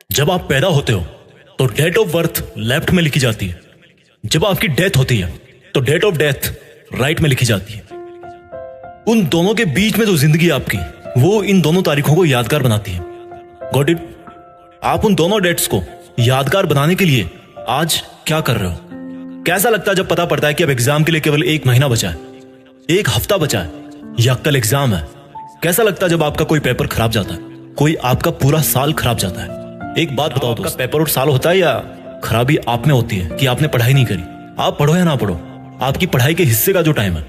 जब आप पैदा होते हो तो डेट ऑफ बर्थ लेफ्ट में लिखी जाती है। जब आपकी डेथ होती है तो डेट ऑफ डेथ राइट में लिखी जाती है। उन दोनों के बीच में जो जिंदगी है आपकी, वो इन दोनों तारीखों को यादगार बनाती है। Got it? आप उन दोनों डेट्स को यादगार बनाने के लिए आज क्या कर रहे हो? कैसा लगता है जब पता पड़ता है कि अब एग्जाम के लिए केवल 1 महीना बचा है, 1 हफ्ता बचा है या कल एग्जाम है? कैसा लगता है जब आपका कोई पेपर खराब जाता है, कोई आपका पूरा साल खराब जाता है? एक बात बताओ, आपका पेपर और साल होता है या खराबी आप में होती है कि आपने पढ़ाई नहीं करी? आप पढ़ो या ना पढ़ो, आपकी पढ़ाई के हिस्से का जो टाइम है,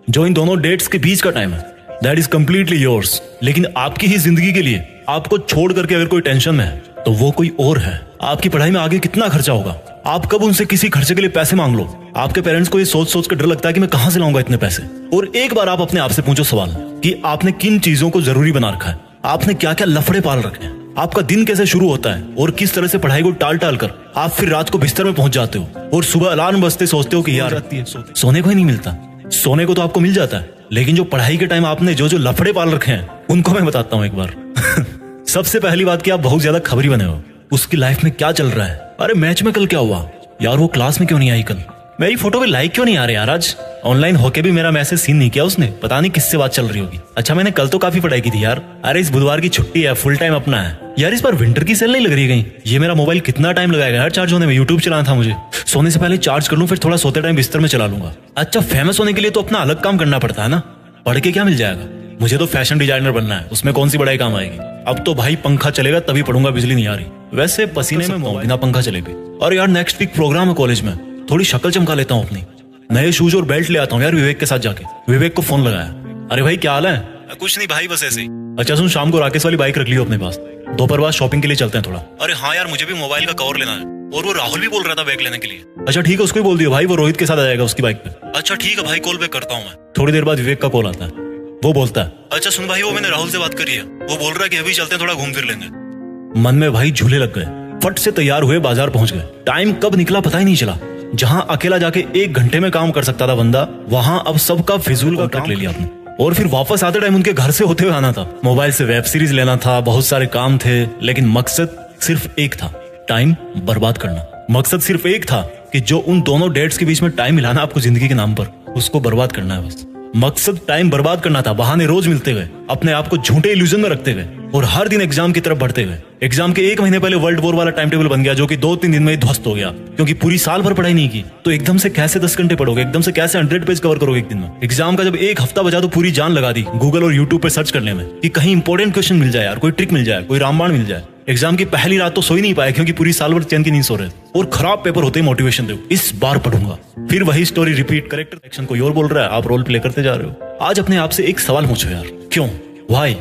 जो इन दोनों डेट्स के बीच का टाइम है, दैट इज कंप्लीटली योर्स। लेकिन आपकी ही जिंदगी के लिए आपको छोड़ करके अगर कोई टेंशन में है तो वो कोई और है। आपकी पढ़ाई में आगे कितना खर्चा होगा, आप कब उनसे किसी खर्चे के लिए पैसे मांग लो। आपके पेरेंट्स को ये सोच सोच कर डर लगता है कि मैं कहां से लाऊंगा इतने पैसे। और एक बार आप अपने आप से पूछो सवाल कि आपने किन चीजों को जरूरी बना रखा है, आपने क्या क्या लफड़े पाल रखे हैं, आपका दिन कैसे शुरू होता है और किस तरह से पढ़ाई को टाल टाल कर आप फिर रात को बिस्तर में पहुंच जाते हो और सुबह अलार्म बजते सोचते हो कि यार सोने को ही नहीं मिलता। सोने को तो आपको मिल जाता है, लेकिन जो पढ़ाई के टाइम आपने जो जो लफड़े पाल रखे हैं उनको मैं बताता हूं एक बार। सबसे पहली बात कि आप बहुत ज्यादा खबरी बने हो। उसकी लाइफ में क्या चल रहा है? अरे मैच में कल क्या हुआ यार, वो क्लास में क्यों नहीं आई कल, मेरी फोटो पे लाइक क्यों नहीं आ रहे यार, आज ऑनलाइन होके भी मेरा मैसेज सीन नहीं किया उसने, पता नहीं किससे बात चल रही होगी। अच्छा मैंने कल तो काफी पढ़ाई की थी यार। अरे इस बुधवार की छुट्टी है, फुल टाइम अपना है यार। इस बार विंटर की सेल नहीं लग रही कहीं? ये मेरा मोबाइल कितना टाइम लगाएगा यार चार्ज होने में? यूट्यूब चलाना था मुझे, सोने से पहले चार्ज कर लूं, फिर थोड़ा सोते टाइम बिस्तर में चला लूंगा। अच्छा फेमस होने के लिए तो अपना अलग काम करना पड़ता है ना, पढ़ के क्या मिल जाएगा? मुझे तो फैशन डिजाइनर बनना है, उसमें कौन सी पढ़ाई काम आएगी? अब तो भाई पंखा चलेगा तभी पढ़ूंगा, बिजली नहीं आ रही। वैसे पसीने में बिना पंखा चले भी। और यार नेक्स्ट वीक प्रोग्राम है कॉलेज में, थोड़ी शक्ल चमका लेता हूँ अपनी, नए शूज और बेल्ट ले आता हूँ यार विवेक के साथ जाके। विवेक को फोन लगाया, अरे भाई क्या हाल है? कुछ नहीं भाई बस ऐसे ही। अच्छा सुन, शाम को राकेश वाली बाइक रख लियो अपने पास, दोपहर बाद शॉपिंग के लिए चलते हैं थोड़ा। अरे हाँ यार मुझे भी मोबाइल का कवर लेना है, और वो राहुल भी बोल रहा था बैग लेने के लिए। अच्छा ठीक है, उसको ही बोल दियो भाई, वो रोहित के साथ आ जाएगा उसकी बाइक पे। अच्छा ठीक है भाई, कॉल बैक करता हूँ मैं। थोड़ी देर बाद विवेक का कॉल आता है, वो बोलता है अच्छा सुन भाई, वो मैंने राहुल से बात करी है, वो बोल रहा है कि अभी चलते हैं थोड़ा घूम फिर लेंगे। मन में भाई झूले लग गए, फट से तैयार हुए बाजार पहुंच गए। टाइम कब निकला पता ही नहीं चला। जहां अकेला जाके 1 घंटे में काम कर सकता था बंदा, वहां अब सबका फिजूल कॉन्ट्रैक्ट ले लिया आपने। और फिर वापस आते टाइम उनके घर से होते हुए आना था, मोबाइल से वेब सीरीज लेना था, बहुत सारे काम थे, लेकिन मकसद सिर्फ एक था, टाइम बर्बाद करना। मकसद सिर्फ एक था कि जो उन दोनों डेट्स के बीच में टाइम मिलाना आपको जिंदगी के नाम पर, उसको बर्बाद करना है बस। मकसद टाइम बर्बाद करना था, बहाने रोज मिलते गए, अपने आप को झूठे इल्यूजन में रखते गए और हर दिन एग्जाम की तरफ बढ़ते गए। एग्जाम के 1 महीने पहले वर्ल्ड वॉर वाला टाइम टेबल बन गया, जो कि 2-3 दिन में ही ध्वस्त हो गया, क्योंकि पूरी साल भर पढ़ाई नहीं की। तो एकदम से कैसे 10 घंटे पढ़ोगे, एकदम से कैसे 100 पेज कवर करोगे एक दिन में? एग्जाम का जब 1 हफ्ता बचा तो पूरी जान लगा दी गूगल और यूट्यूब पे सर्च करने में कि कहीं इंपॉर्टेंट क्वेश्चन मिल जाए यार, कोई ट्रिक मिल जाए, कोई रामबाण मिल जाए। एग्जाम की पहली रात तो सो ही नहीं पाए, क्योंकि पूरी साल भर चैन की नींद सो रहे थे। और खराब पेपर होते ही मोटिवेशन दो, इस बार पढ़ूंगा। फिर वही स्टोरी रिपीट, करेक्टर एक्शन कोई और बोल रहा है, आप रोल प्ले करते जा रहे हो। आज अपने आप से एक सवाल पूछो यार, क्यों? व्हाई?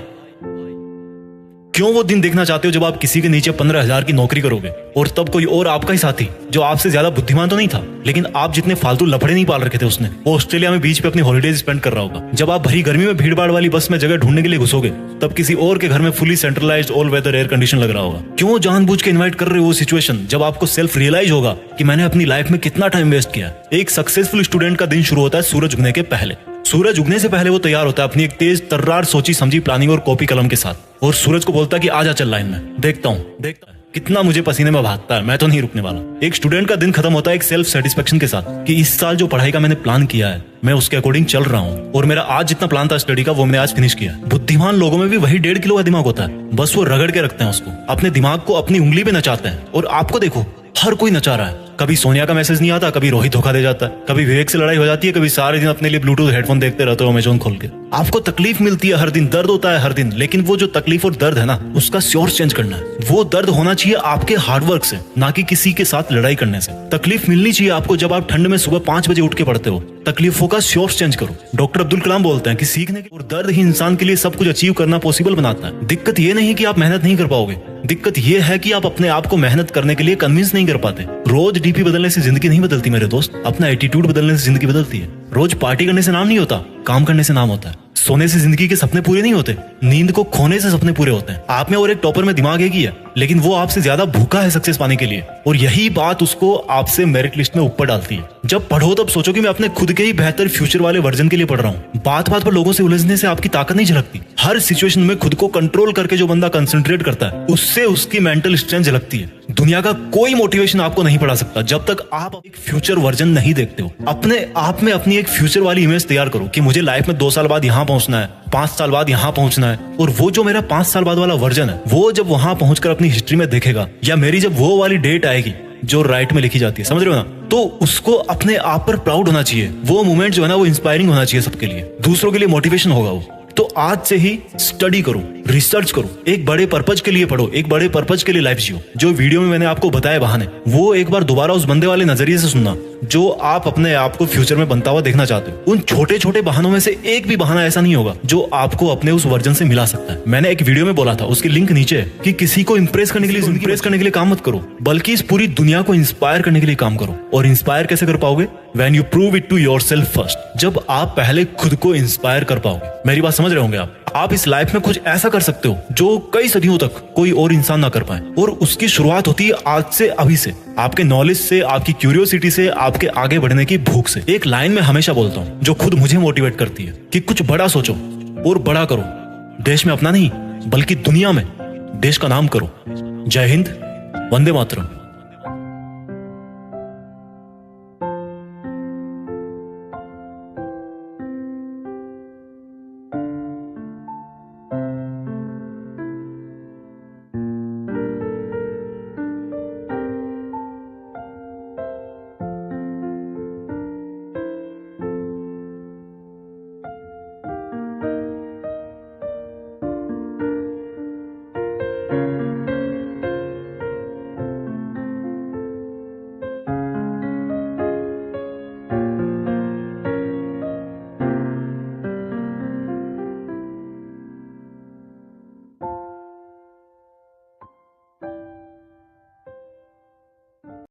क्यों वो दिन देखना चाहते हो जब आप किसी के नीचे 15,000 की नौकरी करोगे और तब कोई और आपका ही साथी, जो आपसे ज्यादा बुद्धिमान तो नहीं था लेकिन आप जितने फालतू लफड़े नहीं पाल रखे थे उसने, वो ऑस्ट्रेलिया में बीच पे अपनी हॉलिडेज स्पेंड कर रहा होगा। जब आप भरी गर्मी में भीड़ भाड़ वाली बस में जगह ढूंढने के लिए घुसोगे, तब किसी और के घर में fully centralized all weather air condition लग रहा होगा। क्यों जानबूझ के इन्वाइट कर रहे हो वो सिचुएशन जब आपको सेल्फ रियलाइज होगा कि मैंने अपनी लाइफ में कितना टाइम वेस्ट किया। एक सक्सेसफुल स्टूडेंट का दिन शुरू होता है सूरज उगने के पहले। सूरज उगने से पहले वो तैयार होता है अपनी एक तेज तर्रार सोची समझी प्लानिंग और कॉपी कलम के साथ, और सूरज को बोलता है कि आजा चल लाइन में, देखता हूँ कितना मुझे पसीने में भागता है, मैं तो नहीं रुकने वाला। एक स्टूडेंट का दिन खत्म होता है एक सेल्फ सेटिस्फेक्शन के साथ कि इस साल जो पढ़ाई का मैंने प्लान किया है, मैं उसके अकॉर्डिंग चल रहा हूँ, और मेरा आज जितना प्लान था स्टडी का, वो मैंने आज फिनिश किया। बुद्धिमान लोगों में भी वही 1.5 किलो का दिमाग होता है, बस वो रगड़ के रखते हैं उसको, अपने दिमाग को अपनी उंगली पे नचाते हैं। और आपको देखो, हर कोई नचा रहा है। कभी सोनिया का मैसेज नहीं आता, कभी रोहित धोखा दे जाता है, कभी विवेक से लड़ाई हो जाती है, कभी सारे दिन अपने लिए ब्लूटूथ हेडफोन देखते रहते हो अमेज़न खोल के। आपको तकलीफ मिलती है हर दिन, दर्द होता है हर दिन, लेकिन वो जो तकलीफ और दर्द है ना, उसका सोर्स चेंज करना है। वो दर्द होना चाहिए आपके हार्डवर्क से, ना कि किसी के साथ लड़ाई करने से। तकलीफ मिलनी चाहिए आपको जब आप ठंड में सुबह 5 बजे उठ के पढ़ते हो। तकलीफों का सोर्स चेंज करो। डॉक्टर अब्दुल कलाम बोलते हैं कि सीखने और दर्द ही इंसान के लिए सब कुछ अचीव करना पॉसिबल बनाता है। दिक्कत ये नहीं कि आप मेहनत नहीं कर पाओगे, दिक्कत ये है कि आप अपने आप को मेहनत करने के लिए कन्विंस नहीं कर पाते। रोज डीपी बदलने से जिंदगी नहीं बदलती मेरे दोस्त, अपना एटीट्यूड बदलने से जिंदगी बदलती है। रोज पार्टी करने से नाम नहीं होता, काम करने से नाम होता है। सोने से जिंदगी के सपने पूरे नहीं होते, नींद को खोने से सपने पूरे होते हैं। आप में और एक टॉपर में दिमाग एक ही है, लेकिन वो आपसे ज्यादा भूखा है सक्सेस पाने के लिए, और यही बात उसको आपसे मेरिट लिस्ट में ऊपर डालती है। जब पढ़ो तब सोचो कि मैं अपने खुद के ही बेहतर फ्यूचर वाले वर्जन के लिए पढ़ रहा हूँ। बात बात पर लोगों से उलझने से आपकी ताकत नहीं झलकती। हर सिचुएशन में खुद को कंट्रोल करके जो बंदा कंसंट्रेट करता है, उससे उसकी मेंटल स्ट्रेंथ झलकती है। दुनिया का कोई मोटिवेशन आपको नहीं पढ़ा सकता जब तक आप एक फ्यूचर वर्जन नहीं देखते हो। अपने आप में अपनी एक फ्यूचर वाली इमेज तैयार करो कि मुझे लाइफ में 2 साल बाद यहाँ पहुंचना है, 5 साल बाद यहाँ पहुंचना है। और वो जो मेरा 5 साल बाद वाला वर्जन है, वो जब वहां पहुंचकर अपनी हिस्ट्री में देखेगा, या मेरी जब वो वाली डेट आएगी जो राइट में लिखी जाती है, समझ रहे हो ना, तो उसको अपने आप पर प्राउड होना चाहिए। वो मोमेंट जो है ना, वो इंस्पायरिंग होना चाहिए सबके लिए, दूसरों के लिए मोटिवेशन होगा वो। तो आज से ही स्टडी करो, रिसर्च करो, एक बड़े पर्पज के लिए पढ़ो, एक बड़े पर्पज के लिए लाइफ जियो। जो वीडियो में मैंने आपको बताए बहाने, वो एक बार दोबारा उस बंदे वाले नजरिए से सुनना जो आप अपने आप को फ्यूचर में बनता हुआ देखना चाहते हो। उन छोटे छोटे बहानों में से एक भी बहाना ऐसा नहीं होगा जो आपको अपने उस वर्जन से मिला सकता है। मैंने एक वीडियो में बोला था, उसकी लिंक नीचे है, कि किसी को इंप्रेस करने के लिए काम मत करो, बल्कि इस पूरी दुनिया को इंस्पायर करने के लिए काम करो। और इंस्पायर कैसे कर पाओगे? When you prove it to yourself first, जब आप पहले खुद को इंस्पायर कर पाओगे। मेरी बात समझ रहे होंगे आप इस लाइफ में कुछ ऐसा कर सकते हो जो कई सदियों तक कोई और इंसान ना कर पाए, और उसकी शुरुआत होती है आज से, अभी से, आपके नॉलेज से, आपकी क्यूरियोसिटी से, आपके आगे बढ़ने की भूख से। एक लाइन में हमेशा बोलता हूँ जो खुद मुझे मोटिवेट करती है कि कुछ बड़ा सोचो और बड़ा करो। देश में अपना नहीं, बल्कि दुनिया में देश का नाम करो। जय हिंद, वंदे मातरम।